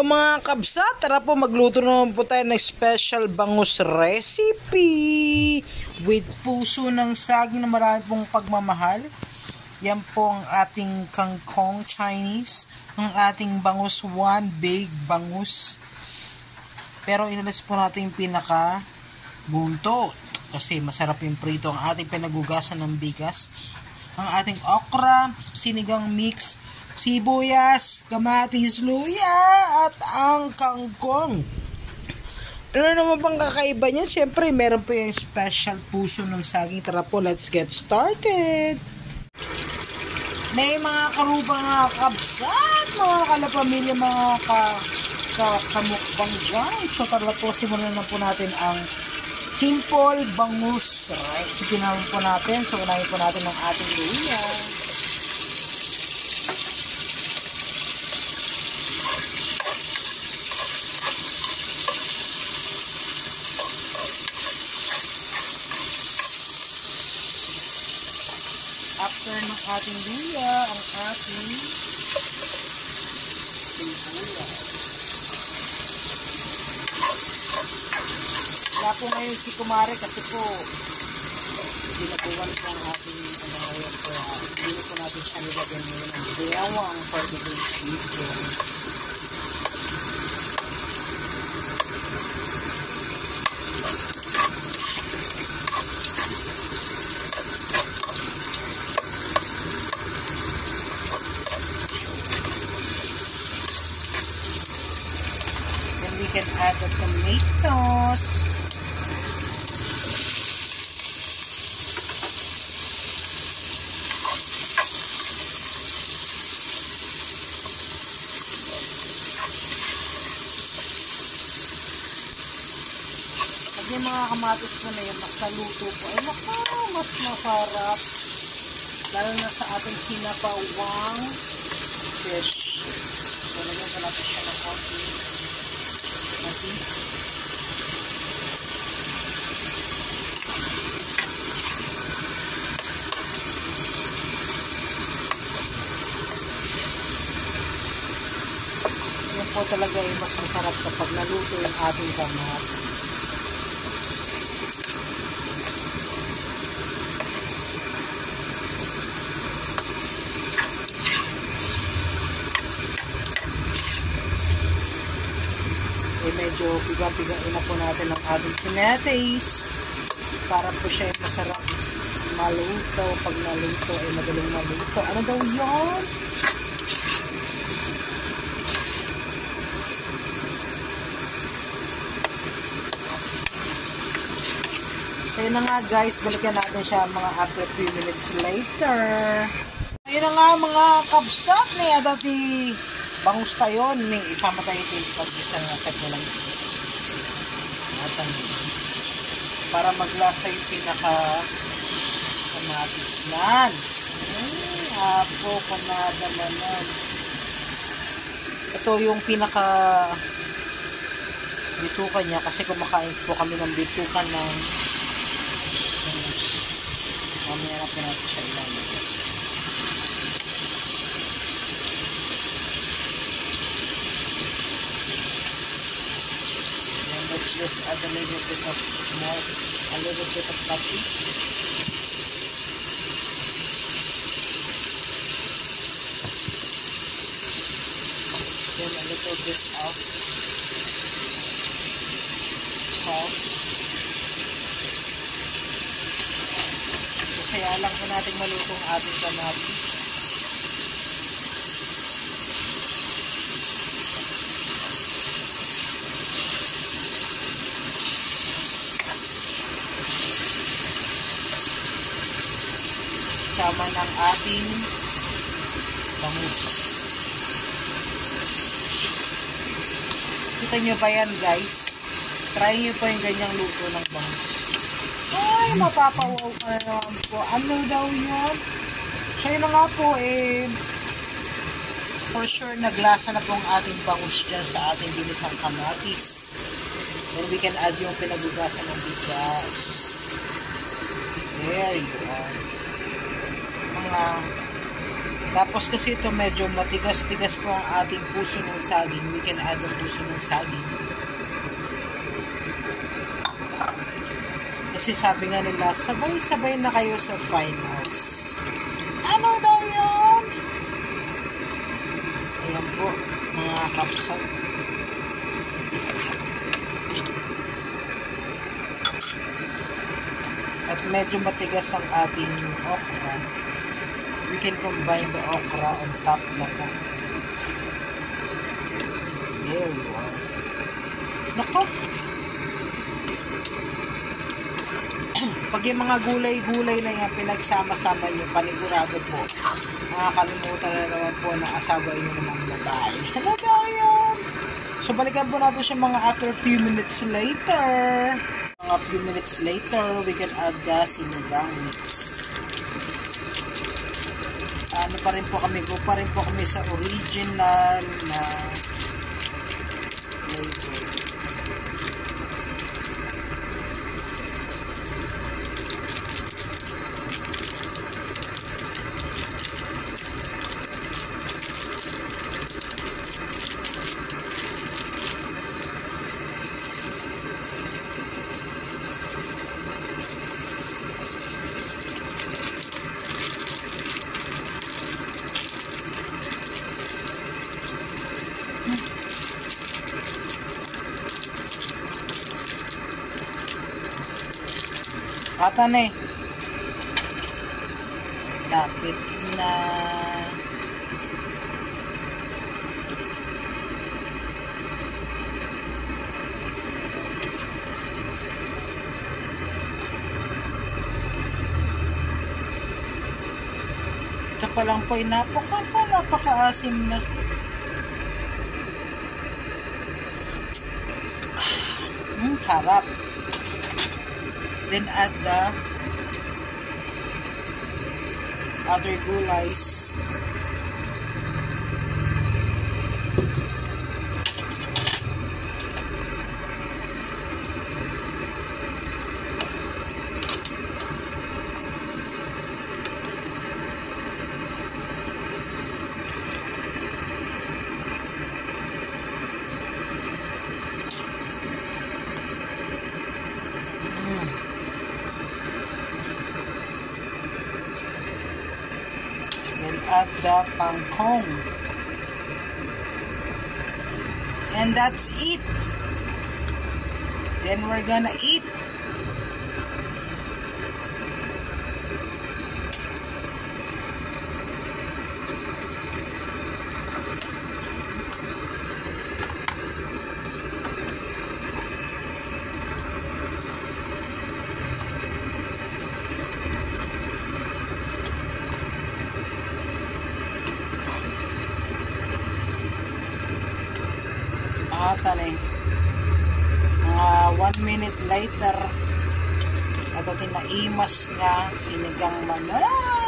Hello mga kabsat, tara po magluto naman po tayo ng special bangus recipe with puso ng saging na marami pong pagmamahal. Yan po ang ating kangkong Chinese, ang ating bangus, one big bangus. Pero inalis po natin yung pinaka buntot kasi masarap yung prito. Ang ating pinagugasan ng bigas, ang ating okra, sinigang mix, sibuyas, kamatis, luya, at ang kangkong. Ano naman bang kakaiba niya? Siyempre, meron po yung special puso ng saging. Tara po, let's get started. May mga karubang mga kabsat, mga kalapamilya, mga kamukbang dyan. So, tara po, simulan na po natin ang simple bangus recipe naman po natin. So, unahin po natin ang ating luya. After ng ating luya, ang ating sibuyas. Wala po ngayon si Kumare kasi po binabuwan po ang ating ngayon. Kaya hindi na po natin siya nilagyan ngayon ang bawang for the video. We can add the tomatoes. Pag yung mga kamatis mo na yun, mas naluto po, ay naku, mas masarap. Lalo na sa ating sinapawang fish. So, lagyan ko natin siya ng konti. Yan po talaga yung mas masarap kapag naluto yung ating kamatis. Medyo bigang-bigain na po natin ang ating tomatoes para po siya ay masarap maluto. Pag naluto ay madaling maluto. Ano daw yun? Kaya na nga guys, balikan natin siya mga after 3 minutes later. Ayun na nga mga kabsat niya dati bangus tayo ni isama tayo ito pag isang asap mo lang para maglasa yung pinaka kamatis nan. Apo kamada naman. Ito yung pinaka bitukan niya kasi kumakain po kami ng bitukan ng bangus. Mamaya natin natin siya ilang. Just add a little bit of patis. Then a little bit of salt. Kaya lang po natin maluto ang ating kamatis. Sama ng ating bangus. Kita nyo ba yan guys? Try nyo po yung ganyang luto ng bangus. Ay, mapapawaw ka na naman po. Ano daw yun? So yun na nga po for sure naglasa na po ang ating bangus dyan sa ating binisang kamatis. Then we can add yung pinagugasan ng bigas. There you are. Mga Tapos kasi ito medyo matigas-tigas po ang ating puso ng saging. We can add ang puso ng saging. Kasi sabi nga nila, sabay-sabay na kayo sa finals. Ano daw yun? Ayan po, mga kapsat. At medyo matigas ang ating okra. We can combine the okra on top na po. There you are. Nako! Pag yung mga gulay-gulay na yan, pinagsama-sama nyo, panigurado po, makakalimutan na naman po ng asawa nyo ng mga babae. Ano daw yun? So, balikan po natin siya mga after a few minutes later. Mga few minutes later, we can add the sinigang mix. Ano pa rin po kami, go pa rin po kami sa original na flavor. Ata na eh. Lapit na. Ito pa lang po ay napaka-asim na. Sarap. Then add the other gulays. And add the kangkong. And that's it. Then we're gonna eat. Tali. Mga 1 minute later, ito tinaimas nga sinigang manok.